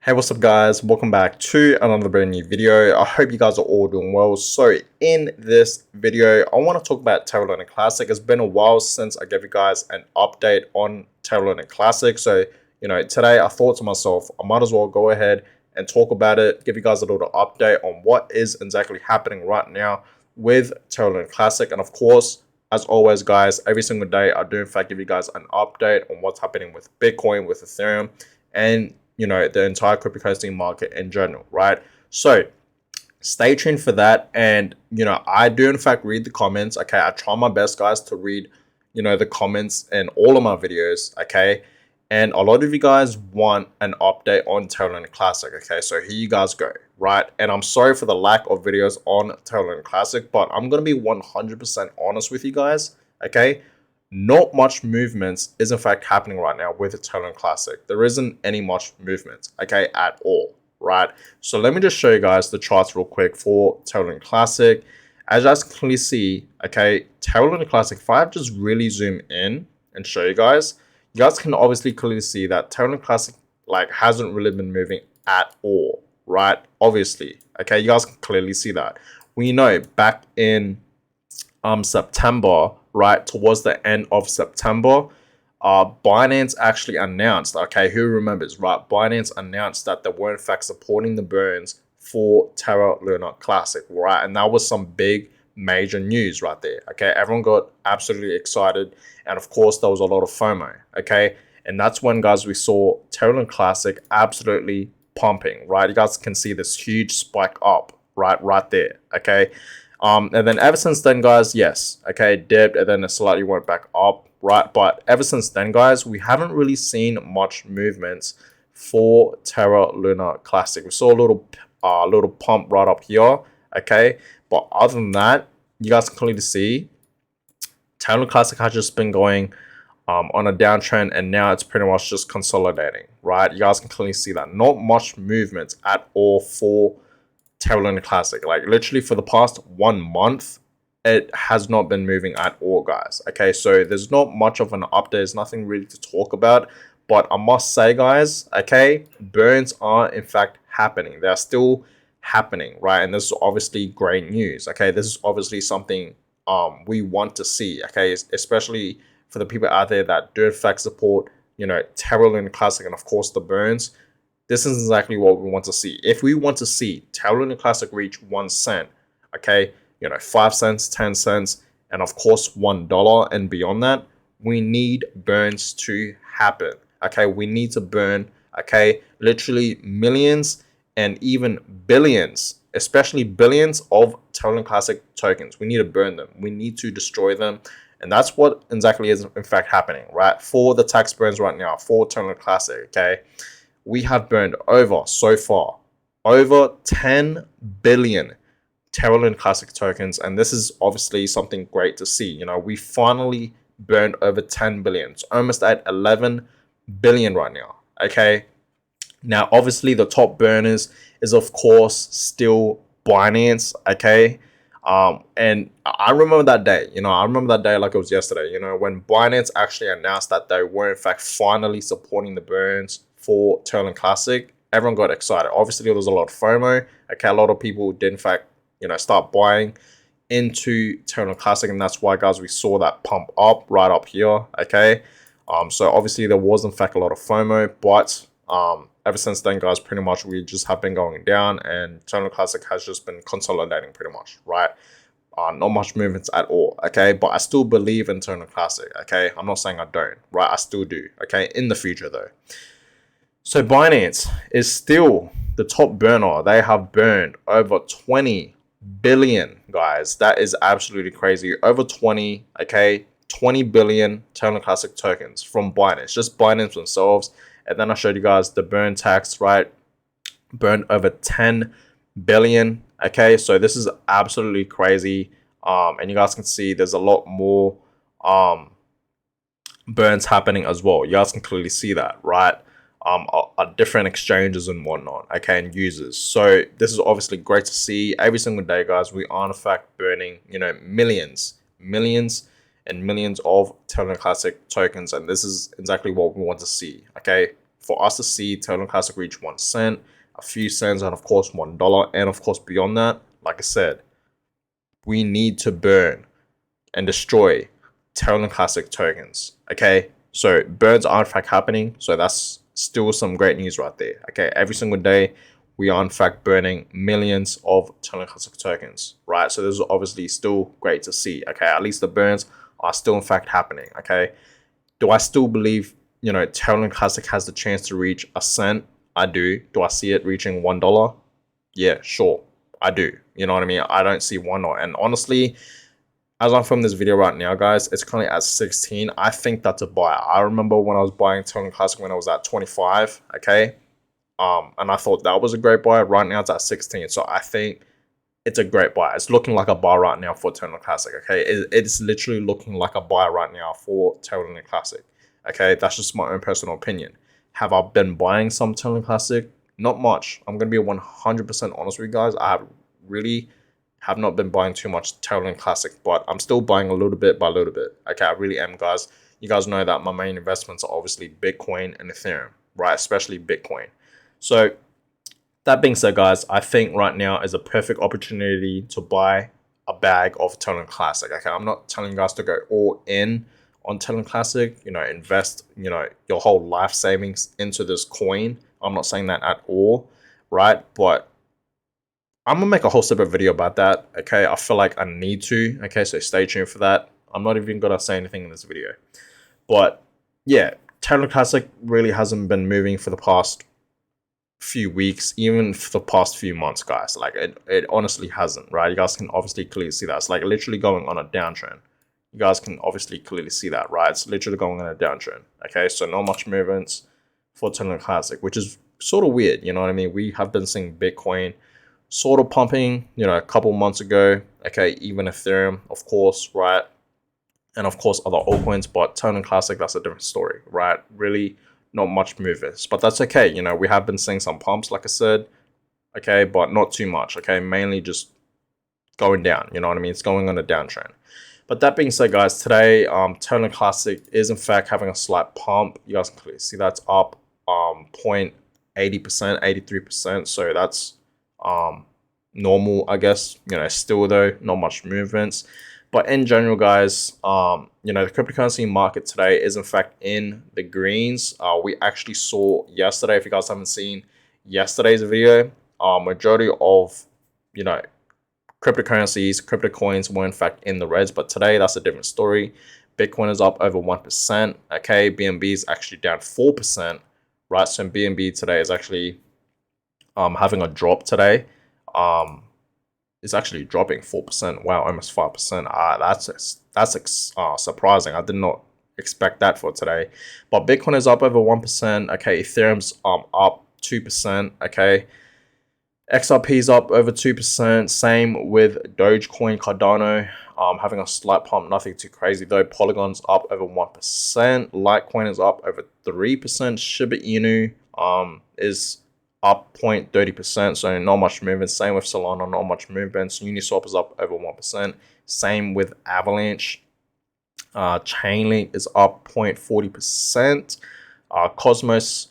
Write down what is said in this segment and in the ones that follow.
Hey, what's up guys? Welcome back to another brand new video. I hope you guys are all doing well. So in this video, I want to talk about Terra Classic. It's been a while since I gave you guys an update on Terra Classic. So, today I thought to myself, I might as well go ahead and talk about it, give you guys a little update on what is exactly happening right now with Terra Classic. And of course, as always, guys, every single day I do in fact give you guys an update on what's happening with Bitcoin, with Ethereum, and the entire cryptocurrency market in general, right? So stay tuned for that. And I do in fact read the comments. Okay, I try my best, guys, to read the comments in all of my videos. Okay, and a lot of you guys want an update on Terra Classic. Okay, so here you guys go, right? And I'm sorry for the lack of videos on Terra Classic, but I'm gonna be 100% honest with you guys. Okay, not much movements is in fact happening right now with the Terra Classic. There isn't any much movement, okay, at all, right? So let me just show you guys the charts real quick for Terra Classic. As you guys can clearly see, okay, Terra Classic, if I just really zoom in and show you guys can obviously clearly see that Terra Classic hasn't really been moving at all, right? Obviously, okay, you guys can clearly see that. We know back in September, right, towards the end of September, Binance actually announced, okay, who remembers, right? Binance announced that they were in fact supporting the burns for Terra Classic, right? And that was some big major news right there. Okay, everyone got absolutely excited, and of course there was a lot of FOMO. Okay, and that's when, guys, we saw Terra Classic absolutely pumping, right? You guys can see this huge spike up right there. Okay, and then ever since then, guys, yes, okay, dipped and then it slightly went back up, right? But ever since then, guys, we haven't really seen much movements for Terra Classic. We saw a little pump right up here, okay, but other than that, you guys can clearly see Terra Classic has just been going on a downtrend, and now it's pretty much just consolidating, right? You guys can clearly see that not much movement at all for Terra Classic. Like literally for the past 1 month, it has not been moving at all, guys. Okay, so there's not much of an update. There's nothing really to talk about. But I must say, guys, okay, burns are in fact happening. They're still happening, right? And this is obviously great news. Okay, this is obviously something we want to see. Okay, especially for the people out there that do in fact support Terra Classic and of course the burns. This is exactly what we want to see. If we want to see Terra Classic reach 1 cent, okay, 5 cents, 10 cents, and of course $1 and beyond that, we need burns to happen. Okay, we need to burn, okay, literally millions and even billions, especially billions of Terra Classic tokens. We need to burn them. We need to destroy them. And that's what exactly is in fact happening, right? For the tax burns right now, for Terra Classic, okay, we have burned so far, over 10 billion Terra Classic tokens. And this is obviously something great to see. We finally burned over 10 billion. It's almost at 11 billion right now. Okay, now obviously the top burners is of course still Binance. Okay, and I remember that day. I remember that day like it was yesterday. When Binance actually announced that they were in fact finally supporting the burns for Terra Classic, everyone got excited. Obviously there was a lot of FOMO. Okay, a lot of people did in fact start buying into Terra Classic, and that's why, guys, we saw that pump up right up here. Okay, so obviously there was in fact a lot of FOMO, but ever since then, guys, pretty much we just have been going down, and Terra Classic has just been consolidating pretty much, right? Not much movements at all. Okay, but I still believe in Terra Classic. Okay, I'm not saying I don't, right? I still do. Okay, in the future though. So Binance is still the top burner. They have burned over 20 billion, guys. That is absolutely crazy. Over 20, okay, 20 billion Terra Classic tokens from Binance, just Binance themselves. And then I showed you guys the burn tax, right? Burned over 10 billion. Okay, so this is absolutely crazy. And you guys can see there's a lot more burns happening as well. You guys can clearly see that, right? Different exchanges and whatnot, okay, and users. So this is obviously great to see. Every single day, guys, we are in fact burning millions and millions of Terra Classic tokens, and this is exactly what we want to see. Okay, for us to see Terra Classic reach 1 cent, a few cents, and of course $1, and of course beyond that, like I said, we need to burn and destroy Terra Classic tokens. Okay, so burns are in fact happening, so that's still some great news right there. Okay, every single day we are in fact burning millions of Terra Classic tokens, right? So this is obviously still great to see. Okay, at least the burns are still in fact happening. Okay, do I still believe, you know, Terra Classic has the chance to reach a cent? I do. Do I see it reaching $1? Yeah, sure, I do. You know what I mean? I don't see $1, and honestly, as I'm filming this video right now, guys, it's currently at 16. I think that's a buy. I remember when I was buying Terra Classic when I was at 25, okay? And I thought that was a great buy. Right now it's at 16. So I think it's a great buy. It's looking like a buy right now for Terra Classic, okay? It's literally looking like a buy right now for Terra Classic, okay? That's just my own personal opinion. Have I been buying some Terra Classic? Not much. I'm going to be 100% honest with you guys. I have not been buying too much Terra Classic, but I'm still buying a little bit by little bit. Okay, I really am, guys. You guys know that my main investments are obviously Bitcoin and Ethereum, right? Especially Bitcoin. So that being said, guys, I think right now is a perfect opportunity to buy a bag of Terra Classic. Okay, I'm not telling you guys to go all in on Terra Classic, you know, invest, you know, your whole life savings into this coin. I'm not saying that at all, right? But I'm gonna make a whole separate video about that. Okay, I feel like I need to. Okay, so stay tuned for that. I'm not even gonna say anything in this video, but yeah, Terra Classic really hasn't been moving for the past few weeks, even for the past few months, guys. Like it honestly hasn't, right? You guys can obviously clearly see that. It's like literally going on a downtrend. You guys can obviously clearly see that, right? It's literally going on a downtrend. Okay, so not much movements for Terra Classic, which is sort of weird. You know what I mean? We have been seeing Bitcoin sort of pumping, you know, a couple months ago. Okay, even Ethereum, of course, right? And of course, other altcoins, but Terra Classic, that's a different story, right? Really not much movers, but that's okay. You know, we have been seeing some pumps, like I said, okay, but not too much, okay? Mainly just going down, you know what I mean? It's going on a downtrend. But that being said, guys, today, Terra Classic is in fact having a slight pump. You guys can clearly see that's up 0.80%, 83%. So that's normal, I guess. You know, still though, not much movements. But in general, guys, you know, the cryptocurrency market today is in fact in the greens. We actually saw yesterday, if you guys haven't seen yesterday's video, majority of, you know, cryptocurrencies, crypto coins were in fact in the reds, but today that's a different story. Bitcoin is up over 1%. Okay, BNB is actually down 4%, right? So BNB today is actually having a drop today. It's actually dropping 4%. Wow, almost 5%. That's surprising. I did not expect that for today. But Bitcoin is up over 1%. Okay, Ethereum's up 2%. Okay. XRP is up over 2%. Same with Dogecoin, Cardano, having a slight pump, nothing too crazy though. Polygon's up over 1%. Litecoin is up over 3%. Shiba Inu is up 0.30%, so not much movement. Same with Solana, not much movement. Uniswap is up over 1%. Same with Avalanche. Chainlink is up 0.40%. Cosmos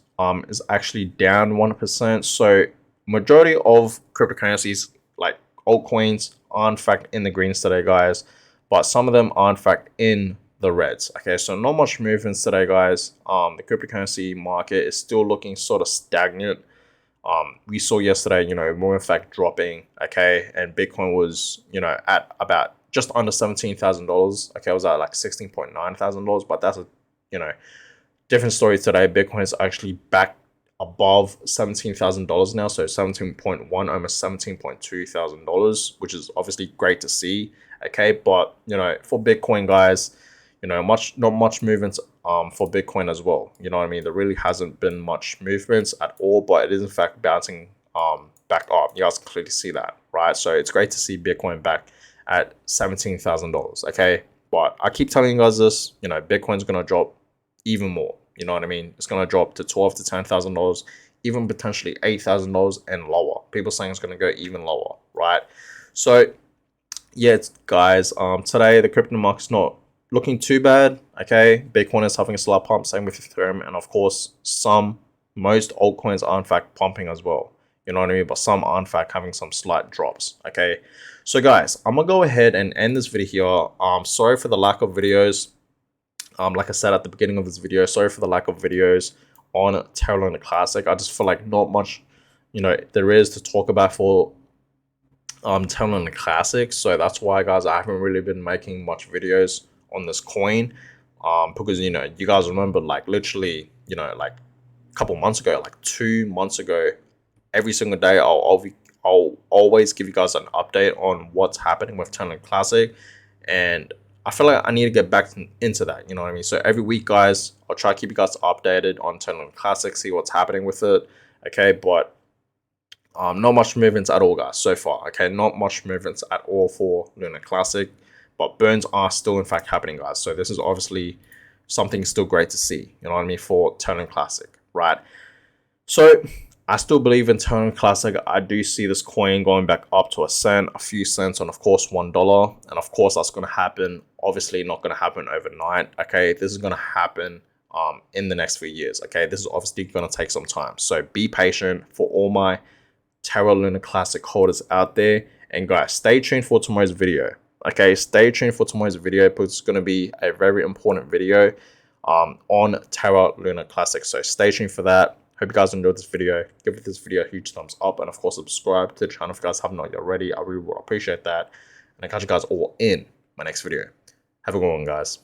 is actually down 1%. So majority of cryptocurrencies like altcoins are in fact in the greens today, guys, but some of them are in fact in the reds. Okay, so not much movements today, guys. The cryptocurrency market is still looking sort of stagnant. We saw yesterday, you know, more in fact dropping. Okay, and Bitcoin was, you know, at about just under $17,000. Okay, it was at like $16,900, but that's a, you know, different story today. Bitcoin is actually back above $17,000 now, so 17.1, almost $17,200, which is obviously great to see. Okay, but you know, for Bitcoin, guys, you know, not much movements for Bitcoin as well. You know what I mean? There really hasn't been much movements at all, but it is in fact bouncing back up. You guys can clearly see that, right? So it's great to see Bitcoin back at $17,000. Okay, but I keep telling you guys this, you know, Bitcoin's gonna drop even more. You know what I mean? It's going to drop to $12,000 to $10,000, even potentially $8,000 and lower. People saying it's going to go even lower, right? So, yeah, guys, today the crypto market's not looking too bad, okay? Bitcoin is having a slight pump, same with Ethereum, and of course, some most altcoins are in fact pumping as well. You know what I mean? But some are in fact having some slight drops. Okay. So guys, I'm gonna go ahead and end this video here. Sorry for the lack of videos. Like I said at the beginning of this video, sorry for the lack of videos on Terra Luna Classic. I just feel like not much, there is to talk about for Terra Luna Classic. So that's why, guys, I haven't really been making much videos on this coin. Because you guys remember, like, literally, like a couple months ago, like 2 months ago, every single day I'll always give you guys an update on what's happening with Terra Luna Classic, and I feel like I need to get back into that. You know what I mean? So every week, guys, I'll try to keep you guys updated on Terra Luna Classic, see what's happening with it. Okay, but not much movements at all, guys, so far. Okay, not much movements at all for Luna Classic, but burns are still in fact happening, guys. So this is obviously something still great to see. You know what I mean, for Terra Luna Classic, right? So I still believe in Terra Luna Classic. I do see this coin going back up to a cent, a few cents, and of course $1. And of course that's going to happen. Obviously not going to happen overnight. Okay, this is going to happen in the next few years. Okay, this is obviously going to take some time. So be patient for all my Terra Luna Classic holders out there. And guys, stay tuned for tomorrow's video. Okay, stay tuned for tomorrow's video because it's going to be a very important video on Terra Luna Classic. So stay tuned for that. Hope you guys enjoyed this video. Give this video a huge thumbs up, and of course subscribe to the channel if you guys have not yet already. I really will appreciate that. And I catch you guys all in my next video. Have a good one, guys.